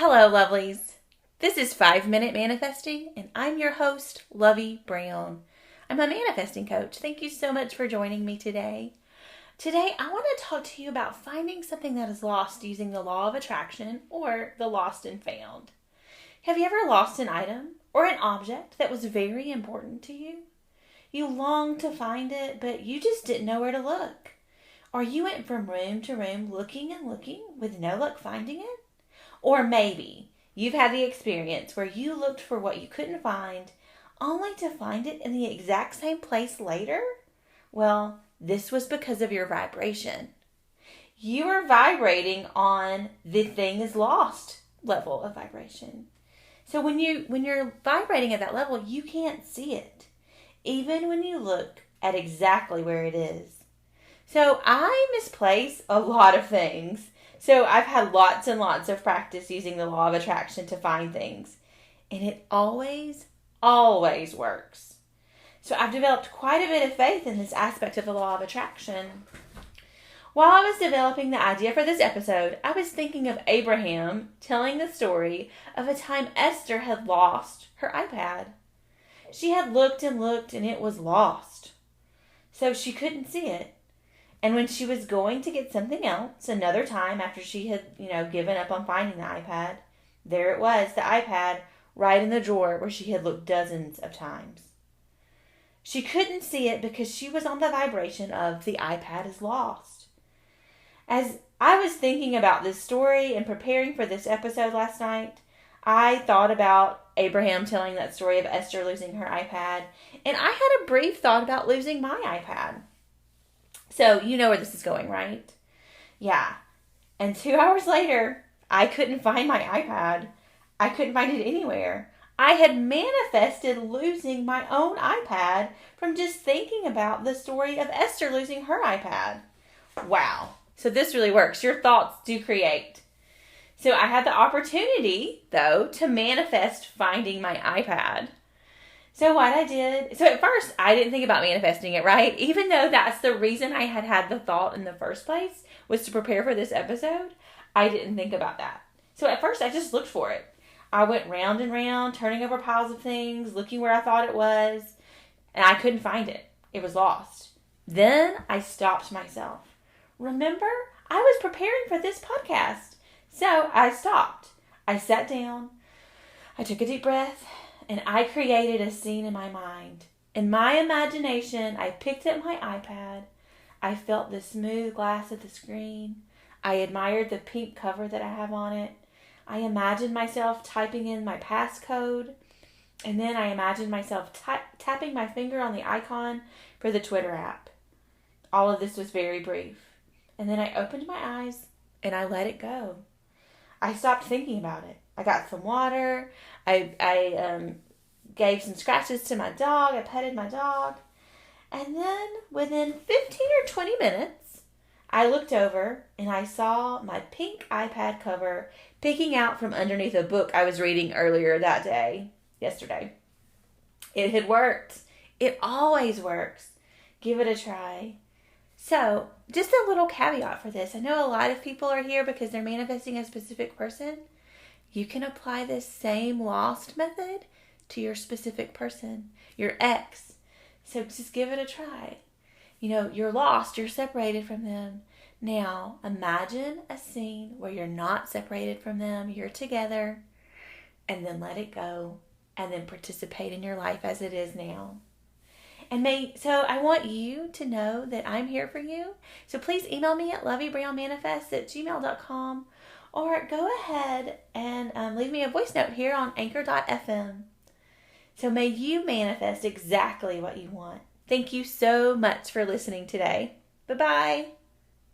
Hello, lovelies. This is 5-Minute Manifesting, and I'm your host, Lovey Brown. I'm a manifesting coach. Thank you so much for joining me today. Today, I want to talk to you about finding something that is lost using the law of attraction or the lost and found. Have you ever lost an item or an object that was very important to you? You longed to find it, but you just didn't know where to look. Or you went from room to room looking and looking with no luck finding it? Or maybe you've had the experience where you looked for what you couldn't find only to find it in the exact same place later? Well, this was because of your vibration. You are vibrating on the thing is lost level of vibration. So when you're vibrating at that level, you can't see it, even when you look at exactly where it is. So I misplace a lot of things. So I've had lots and lots of practice using the law of attraction to find things. And it always works. So I've developed quite a bit of faith in this aspect of the law of attraction. While I was developing the idea for this episode, I was thinking of Abraham telling the story of a time Esther had lost her iPad. She had looked and looked and it was lost. So she couldn't see it. And when she was going to get something else another time after she had, given up on finding the iPad, there it was, the iPad, right in the drawer where she had looked dozens of times. She couldn't see it because she was on the vibration of the iPad is lost. As I was thinking about this story and preparing for this episode last night, I thought about Abraham telling that story of Esther losing her iPad, and I had a brief thought about losing my iPad. So you know where this is going, right? Yeah. And 2 hours later, I couldn't find my iPad. I couldn't find it anywhere. I had manifested losing my own iPad from just thinking about the story of Esther losing her iPad. Wow. So this really works. Your thoughts do create. So I had the opportunity, though, to manifest finding my iPad. So what I did, so at first I didn't think about manifesting it, right? Even though that's the reason I had the thought in the first place, was to prepare for this episode, I didn't think about that. So at first I just looked for it. I went round and round, turning over piles of things, looking where I thought it was, and I couldn't find it. It was lost. Then I stopped myself. Remember, I was preparing for this podcast. So I stopped. I sat down. I took a deep breath. And I created a scene in my mind. In my imagination, I picked up my iPad. I felt the smooth glass of the screen. I admired the pink cover that I have on it. I imagined myself typing in my passcode. And then I imagined myself tapping my finger on the icon for the Twitter app. All of this was very brief. And then I opened my eyes and I let it go. I stopped thinking about it. I got some water. I gave some scratches to my dog. I petted my dog. And then within 15 or 20 minutes, I looked over and I saw my pink iPad cover peeking out from underneath a book I was reading earlier that day, yesterday. It had worked. It always works. Give it a try. So, just a little caveat for this. I know a lot of people are here because they're manifesting a specific person. You can apply this same lost method to your specific person, your ex. So just give it a try. You're lost, you're separated from them. Now, imagine a scene where you're not separated from them, you're together, and then let it go, and then participate in your life as it is now. So I want you to know that I'm here for you. So please email me at lovebrownmanifest@gmail.com. Or go ahead and leave me a voice note here on anchor.fm. So may you manifest exactly what you want. Thank you so much for listening today. Bye-bye.